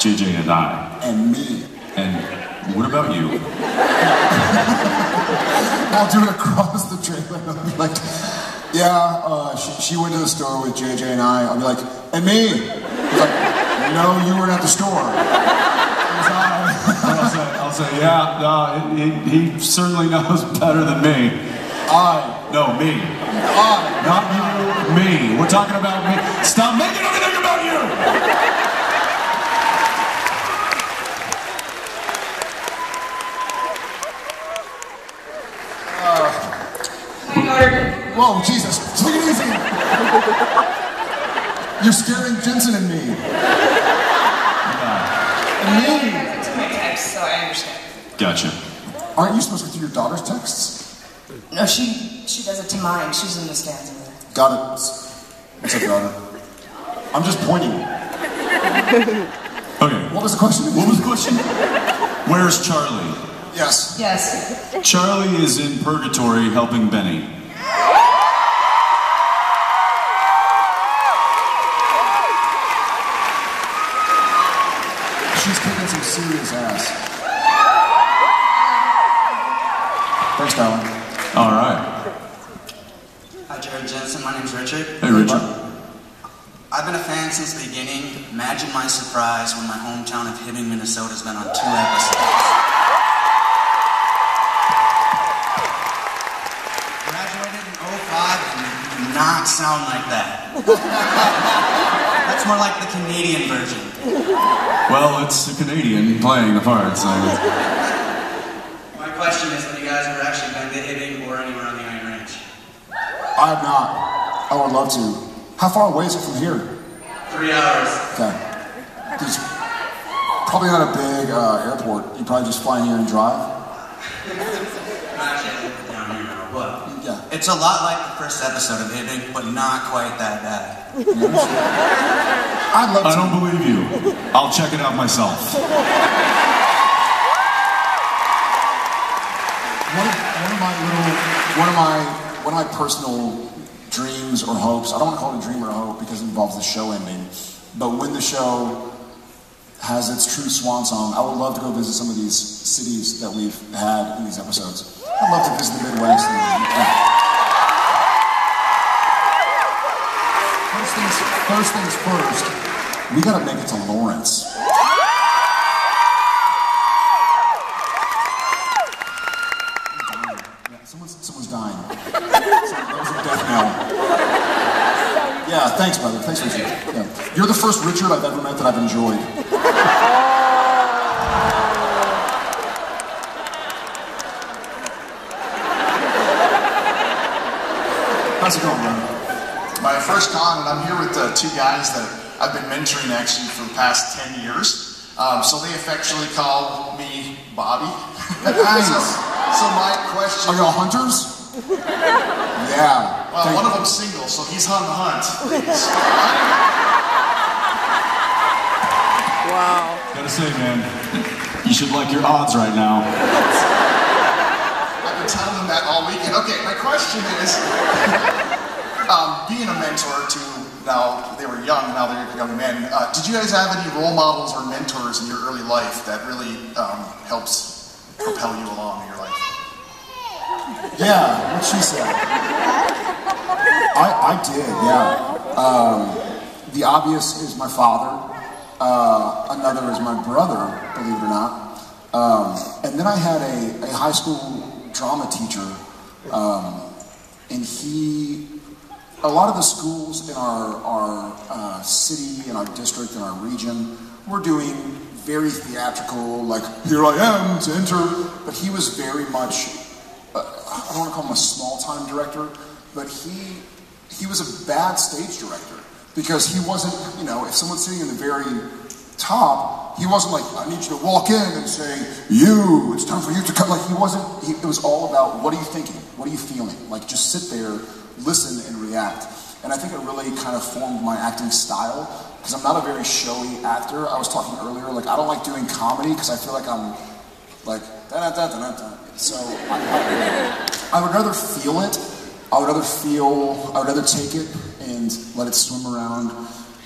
JJ and I. And me. And what about you? I'll do it across the trailer. I'll be like, yeah, she went to the store with JJ and I. I'll be like, and me. He's like, no, you weren't at the store. I'll say, yeah, no, he certainly knows better than me. No, me. Not you, me. We're talking about me. Stop making everything about you! Whoa, Jesus, take it easy! You're scaring Jensen and me. And me. To my text, so I understand. Gotcha. Aren't you supposed to go through your daughter's texts? No, she does it to mine. She's in the stands over there. Got it. What's up, daughter? I'm just pointing. Okay. What was the question? Where's Charlie? Yes. Yes. Charlie is in purgatory helping Benny. She's kicking some serious ass. Thanks, darling. All right. Hi, Jared Jensen. My name's Richard. Hey, Richard. I've been a fan since the beginning. Imagine my surprise when my hometown of Hibbing, Minnesota has been on 2 episodes. Graduated in 05 and you do not sound like that. That's more like the Canadian version. Well, it's a Canadian playing the part, so... My question is, have you guys ever actually been to Hibbing or anywhere on the Iron Range? I have not. I would love to. How far away is it from here? 3 hours. Okay. There's probably not a big airport. You probably just fly in here and drive? Actually, I live down here now, but... Yeah. It's a lot like the first episode of Hibbing, but not quite that bad. I'd love to. I don't believe you. I'll check it out myself. One of my personal dreams or hopes, I don't want to call it a dream or a hope because it involves the show ending, but when the show has its true swan song, I would love to go visit some of these cities that we've had in these episodes. I'd love to visit the Midwest. First things first, we gotta make it to Lawrence. Someone's dying. That was a death knell. Yeah, thanks, brother. Thanks, Richard. Yeah. You're the first Richard I've ever met that I've enjoyed. How's it going, man? My first con, and I'm here with 2 guys that I've been mentoring actually for the past 10 years. So they affectionately call me Bobby. Nice. So my question... Are y'all hunters? Yeah. Well, one of them's single, so he's on the hunt. Wow. Gotta say, man, you should like your odds right now. I've been telling them that all weekend. Okay, my question is, being a mentor to, now they were young, now they're young men, did you guys have any role models or mentors in your early life that really helps propel you along in your life? Yeah, what she said. I did, yeah. The obvious is my father. Another is my brother, believe it or not. And then I had a high school drama teacher, and a lot of the schools in our city, in our district, in our region, were doing very theatrical, like, here I am to enter, but he was very much, I don't want to call him a small-time director, but he was a bad stage director, because he wasn't, you know, if someone's sitting in the very top, he wasn't like, I need you to walk in and say, it's time for you to come, like, it was all about, what are you thinking, what are you feeling, like, just sit there, listen and react. And I think it really kind of formed my acting style, because I'm not a very showy actor. I was talking earlier, like, I don't like doing comedy because I feel like I'm like da-da-da-da-da. So I would rather feel it. I would rather take it and let it swim around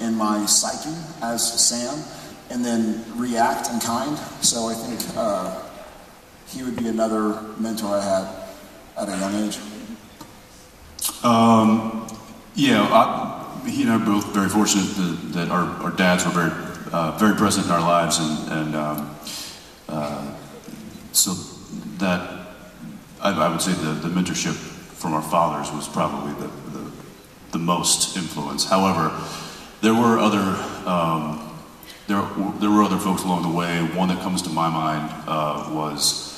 in my psyche as Sam. and then react in kind. So I think he would be another mentor I had at a young age. He and I are both very fortunate that our dads were very present in our lives, and so that I would say the mentorship from our fathers was probably the most influence. However, there were other folks along the way. One that comes to my mind was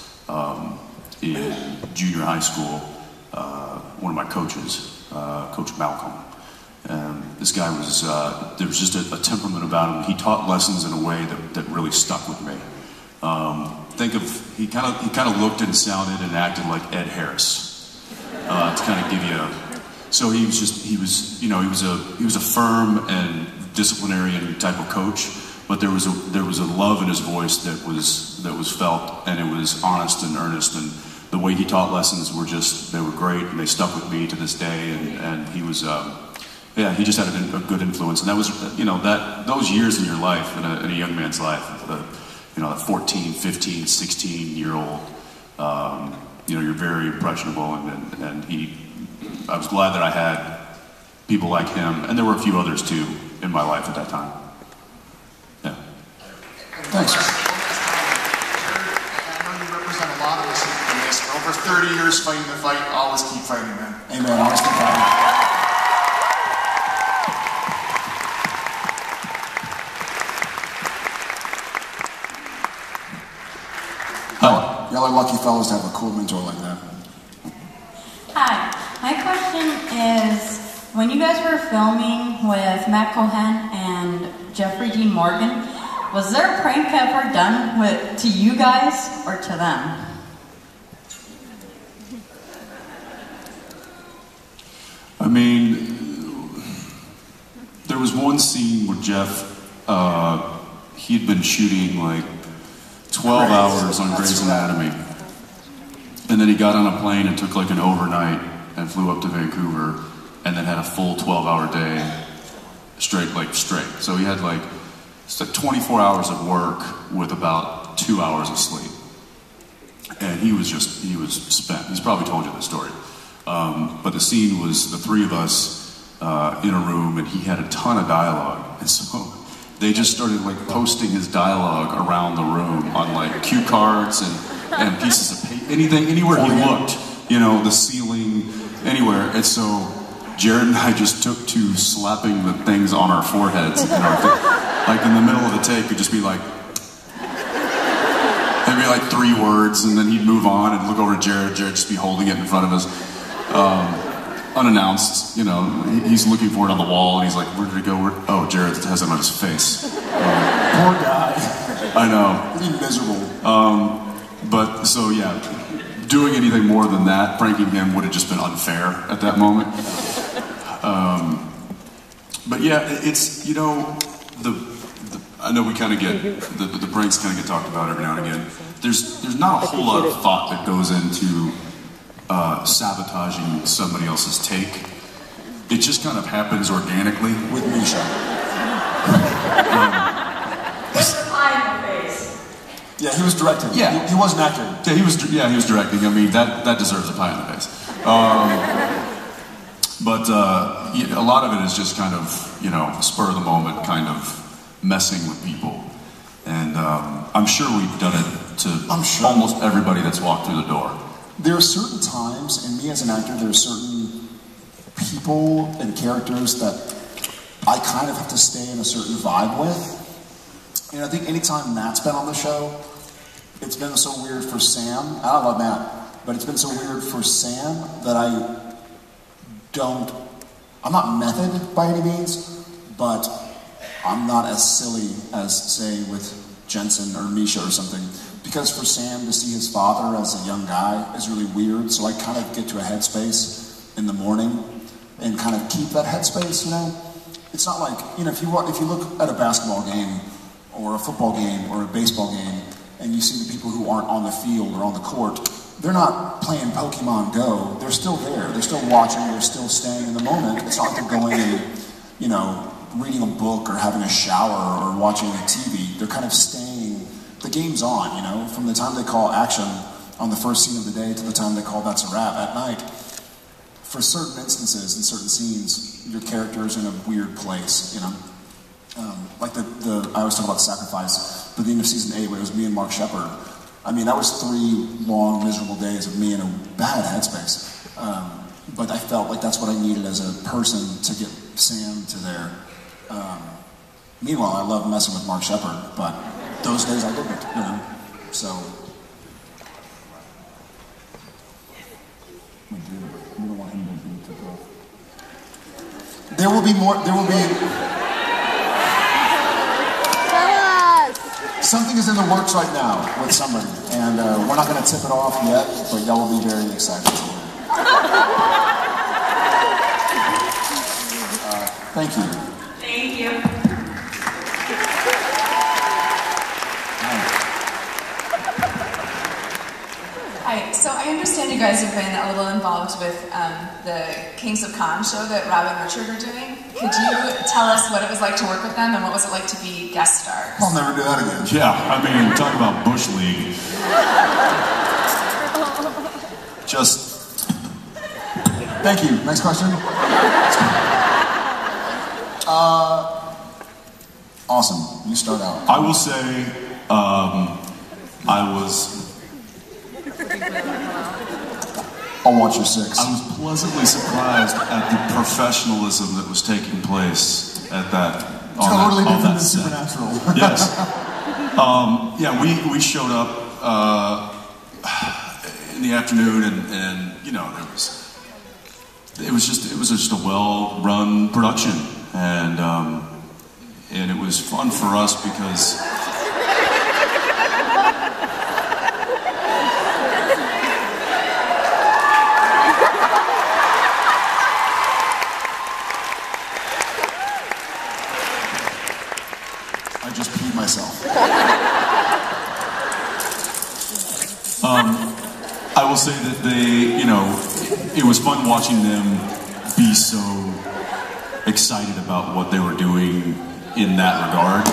in junior high school. One of my coaches, Coach Malcolm. This guy was, there was just a temperament about him. He taught lessons in a way that really stuck with me. He kind of looked and sounded and acted like Ed Harris, to kind of give you so he was a firm and disciplinarian type of coach, but there was a love in his voice that was felt, and it was honest and earnest, and the way he taught lessons they were great, and they stuck with me to this day, and he was, he just had a good influence, and that was, those years in your life, in a young man's life, that 14, 15, 16-year-old, you're very impressionable, and I was glad that I had people like him, and there were a few others too in my life at that time. Yeah. Thanks. I know you represent a lot of us in this. For over 30 years fighting the fight, always keep fighting, man. Amen. Always keep fighting. Hi. Y'all are lucky fellows to have a cool mentor like that. Hi. My question is, when you guys were filming with Matt Cohen and Jeffrey Dean Morgan, was there a prank ever done to you guys or to them? I mean, there was one scene where Jeff, he'd been shooting like 12 hours on Grey's Anatomy, and then he got on a plane and took like an overnight and flew up to Vancouver, and then had a full 12-hour day straight. So he had it's like 24 hours of work with about 2 hours of sleep. And he was spent. He's probably told you this story. But the scene was the three of us in a room, and he had a ton of dialogue. And so they just started posting his dialogue around the room on cue cards and pieces of paper, anywhere he looked, the ceiling, anywhere. And so Jared and I just took to slapping the things on our foreheads. In the middle of the take, it'd just be maybe 3 words, and then he'd move on and look over at Jared. Jared just be holding it in front of us, unannounced. He's looking for it on the wall, and he's like, "Where did it go?" Oh, Jared has it on his face. Poor guy. I know. He's miserable. But so yeah, doing anything more than that, pranking him, would have just been unfair at that moment. But yeah, it's I know we kind of get the pranks kind of get talked about every now and again. There's not a whole lot of thought that goes into sabotaging somebody else's take. It just kind of happens organically. With Misha. Yeah, he was directing. Yeah, he wasn't acting. Yeah, he was directing. I mean, that deserves a pie in the face. But a lot of it is just kind of spur of the moment, kind of messing with people. And I'm sure we've done it to almost everybody that's walked through the door. There are certain times, and me as an actor, there are certain people and characters that I kind of have to stay in a certain vibe with. And I think anytime Matt's been on the show, it's been so weird for Sam. I love Matt, but it's been so weird for Sam that I'm not method by any means, but I'm not as silly as, say, with Jensen or Misha or something. Because for Sam to see his father as a young guy is really weird, so I kind of get to a headspace in the morning and kind of keep that headspace, It's not like, if you look at a basketball game or a football game or a baseball game and you see the people who aren't on the field or on the court, they're not playing Pokemon Go. They're still there. They're still watching. They're still staying in the moment. It's not like they're going and, reading a book or having a shower or watching a TV. They're kind of staying, the game's on, you know, from the time they call action on the first scene of the day to the time they call that's a wrap at night. For certain instances and certain scenes, your character is in a weird place, you know. Like I always talk about Sacrifice, but the end of season 8 when it was me and Mark Shepard. I mean, that was 3 long, miserable days of me in a bad headspace. But I felt like that's what I needed as a person to get Sam to there. Meanwhile, I love messing with Mark Shepard, but those days I didn't, you know. So we don't want him to be too rough. There will be more. There will be. Something is in the works right now with somebody, and we're not going to tip it off yet, but y'all will be very excited. Thank you. Thank you. Hi, so I understand you guys have been a little involved with the Kings of Con show that Rob and Richard are doing. Could you tell us what it was like to work with them and what was it like to be guest stars? I'll never do that again. Yeah, I mean, talk about Bush League. Just... Thank you. Next question. Awesome. You start out. I will say, I was... I'll watch your 6. I was pleasantly surprised at the professionalism that was taking place at that. Totally different than set. Supernatural. Yes. Yeah, we showed up in the afternoon, and you know, it was just a well-run production, and it was fun for us because. I just peed myself. I will say that they, you know, it was fun watching them be so excited about what they were doing in that regard.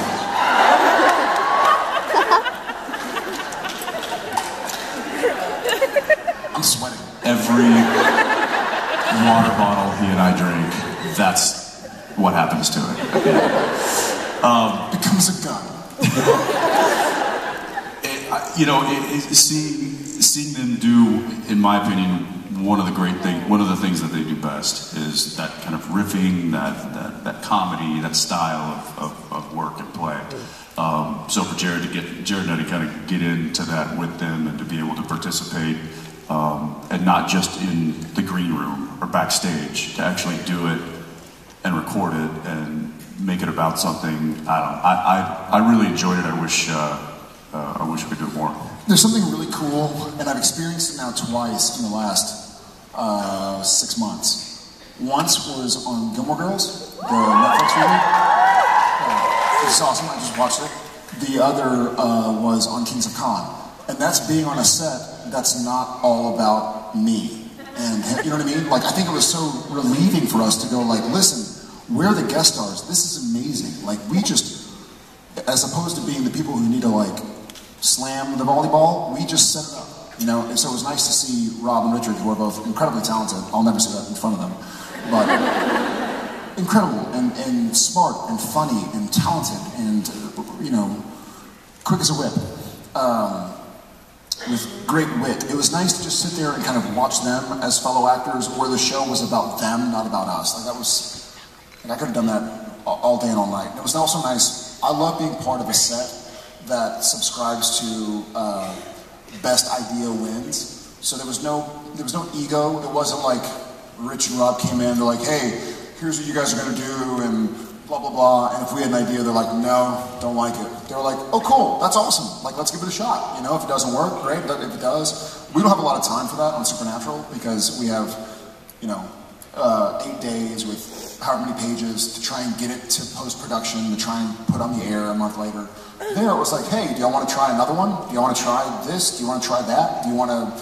I'm sweating. Every water bottle he and I drink, that's what happens to it. Becomes a gun. Seeing them do, in my opinion, one of the things that they do best is that kind of riffing, that comedy, that style of work and play. So for Jared and I to kind of get into that with them and to be able to participate, and not just in the green room or backstage, to actually do it and record it and make it about something. I really enjoyed it. I wish we could do it more. There's something really cool, and I've experienced it now twice in the last 6 months. Once was on Gilmore Girls, the Netflix movie. It's awesome. I just watched it. The other was on Kings of Con, and that's being on a set that's not all about me. And you know what I mean? Like, I think it was so relieving for us to go like, listen, we're the guest stars. This is amazing. Like, we just, as opposed to being the people who need to like slam the volleyball, we just set it up, you know. And so it was nice to see Rob and Richard, who are both incredibly talented. I'll never say that in front of them, but incredible and smart and funny and talented and you know, quick as a whip, with great wit. It was nice to just sit there and kind of watch them as fellow actors, where the show was about them, not about us. Like, that was, like, I could have done that all day and all night. It was also nice. I love being part of a set that subscribes to best idea wins. So there was no ego. It wasn't like Rich and Rob came in, they're like, hey, here's what you guys are gonna do, and blah, blah, blah. And if we had an idea, they're like, no, don't like it. They were like, oh, cool, that's awesome. Like, let's give it a shot. You know, if it doesn't work, great. But if it does, we don't have a lot of time for that on Supernatural, because we have, you know, 8 days with however many pages to try and get it to post-production, to try and put on the air a month later. There it was like, hey, do y'all want to try another one? Do y'all want to try this? Do you want to try that? Do you want to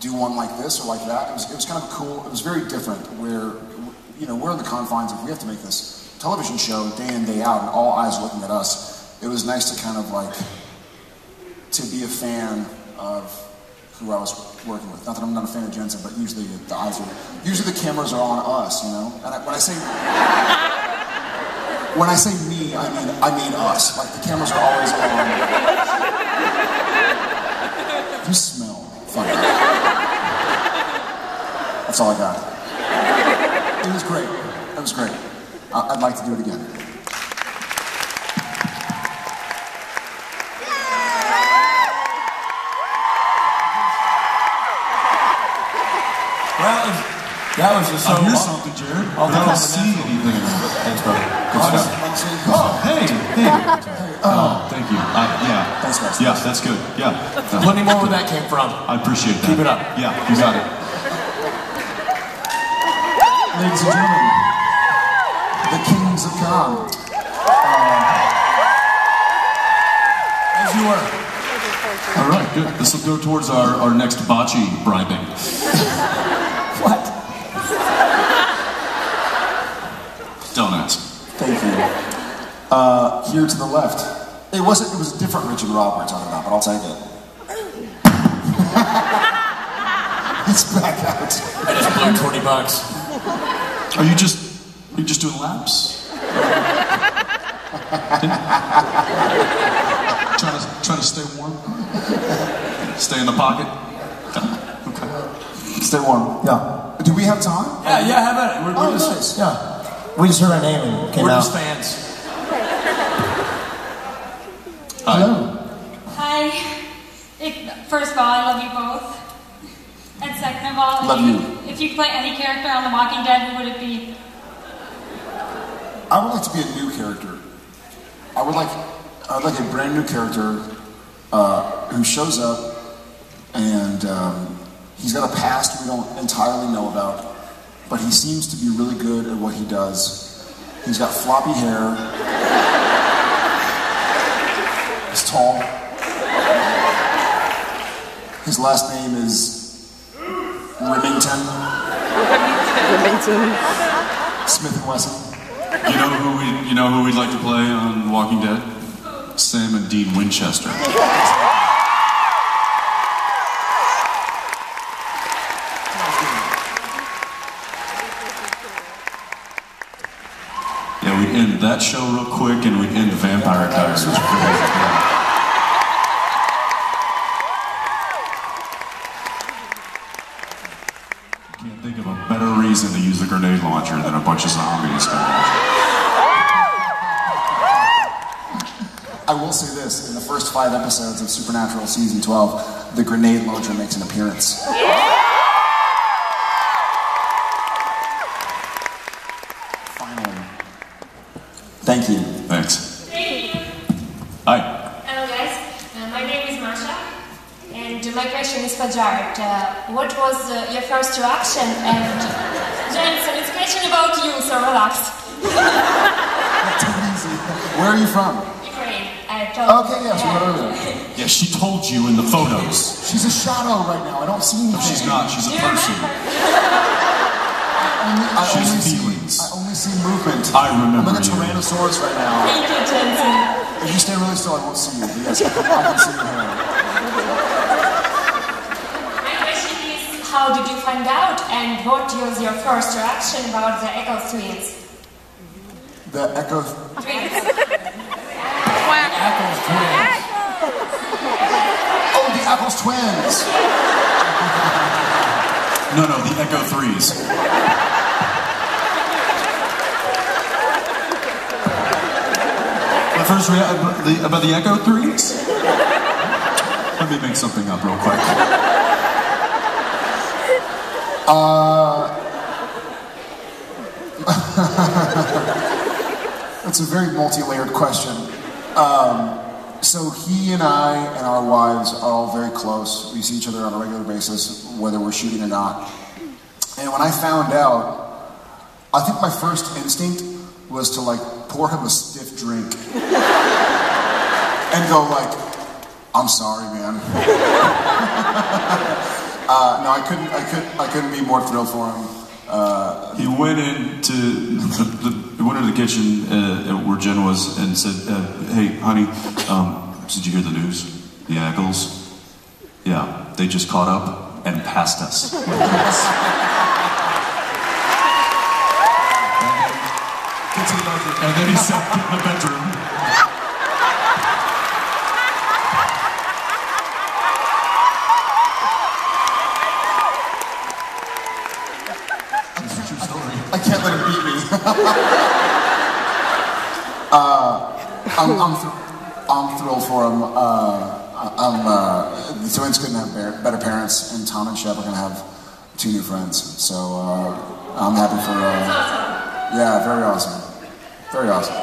do one like this or like that? It was kind of cool. It was very different, where, you know, we're in the confines of, we have to make this television show day in, day out, and all eyes were looking at us. It was nice to kind of like, to be a fan of who I was working with. Not that I'm not a fan of Jensen, but usually usually the cameras are on us, you know? And when I say me, I mean us. Like the cameras are always on. You smell funny. That's all I got. It was great. It was great. I'd like to do it again. Well, that was just so. I hear something, Jared. I don't see anything. Thanks, brother. Oh, hey. Oh, thank you. Yeah. Thanks, guys. Yeah, that's good. Yeah. Plenty more where that came from. I appreciate that. Keep it up. Yeah, you got it. Ladies and gentlemen, the Kings of Con. As you were. All right, good. This will go towards our next bocce bribing. What? Don't ask. Thank you. Here to the left. It was a different Rich and Rob we're talking about, but I'll take it. It's back out. I just blew $20. Are you just doing laps? Trying to stay warm? Stay in the pocket? Okay. Stay warm. Yeah. Do we have time? Yeah, how about it? We're just, nice. Yeah. We just heard our name and came We're out. just fans. Hi. Hello. Hi. First of all, I love you both. And second of all, Love you. If you play any character on The Walking Dead, who would it be? I would like to be a new character. I'd like a brand new character who shows up and he's got a past we don't entirely know about, but he seems to be really good at what he does. He's got floppy hair. He's tall. His last name is Remington. Smith & Wesson. You know who we'd like to play on Walking Dead? Sam and Dean Winchester. Yeah, we'd end that show real quick and we'd end Vampire Diaries. Can't think of a better reason to use the grenade launcher than a bunch of zombies. I will say this, in the first 5 episodes of Supernatural Season 12, the grenade launcher makes an appearance. Finally. Thank you. Thanks. Thank you. Hi. Hello guys, my name is Masha, and my question is for Jared. What was your first reaction? And Jensen, it's a question about you, so relax. Too easy. Where are you from? Ukraine. Okay, yes, we went earlier. Yeah, she told you in the photos. She's a shadow right now. I don't see anything. No, she's not. She's a person. She has feelings. I only see movement. I remember I'm in a you. Tyrannosaurus right now. Thank you, Jensen. If you stay really still, I won't see you. But yes, I can see your hair. My question is, how did you find out, and what was your first reaction about the Echo twins? The Echo... Twins. Apple's twins. Oh, the Apple's twins! No, the Echo 3s. My first reaction about the Echo 3s? Let me make something up real quick. That's a very multi-layered question. So he and I and our wives are all very close. We see each other on a regular basis, whether we're shooting or not. And when I found out, I think my first instinct was to like pour him a stiff drink and go like, "I'm sorry, man." No, I couldn't be more thrilled for him. He went into the went into the kitchen where Jen was and said, "Hey, honey, did you hear the news? The Eagles? Yeah, they just caught up and passed us." And then he sat in the bedroom. I can't let him beat me. I'm thrilled for him. The twins couldn't have better parents, and Tom and Shep are going to have 2 new friends. So I'm happy for. Yeah, very awesome. Very awesome.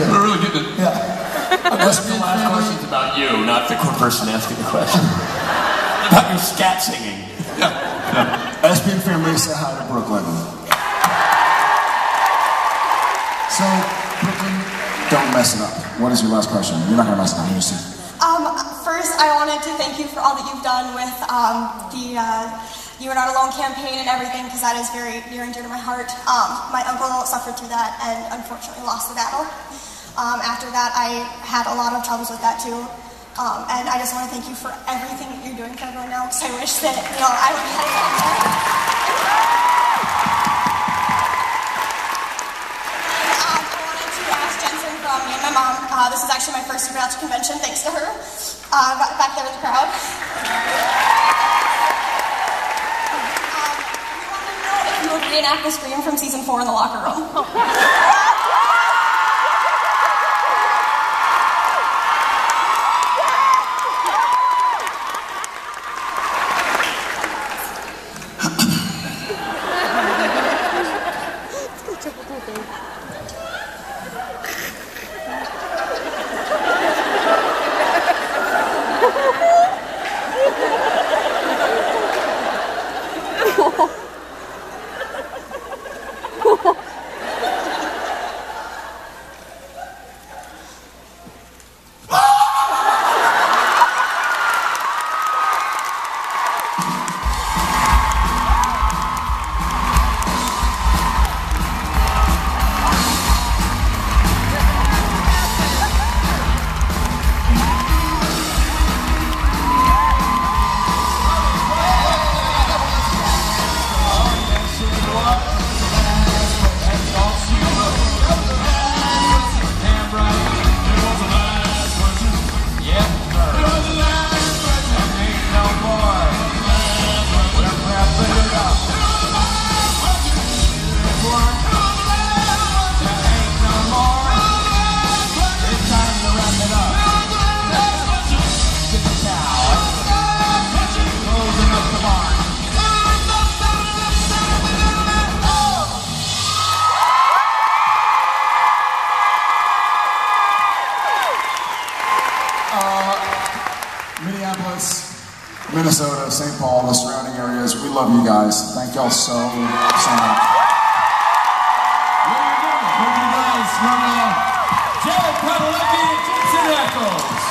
We're really getting it. Yeah. The last question's about you, not the person asking the question. About your scat singing. SPN family, say hi to Brooklyn. So, Brooklyn, don't mess it up. What is your last question? You're not going to mess it up. You're just... First, I wanted to thank you for all that you've done with the You Are Not Alone campaign and everything, because that is very near and dear to my heart. My uncle suffered through that and unfortunately lost the battle. After that, I had a lot of troubles with that too. And I just want to thank you for everything that you're doing for everyone now, because I wish that, I would have I wanted to ask Jensen from me and my mom. This is actually my first Supernatural convention, thanks to her. Back there with the crowd. We would reenact the scream from season 4 in the locker room. Minnesota, St. Paul, the surrounding areas. We love you guys. Thank y'all so much. There you go. Thank you guys from Jared, Padalecki, and Jensen Jared.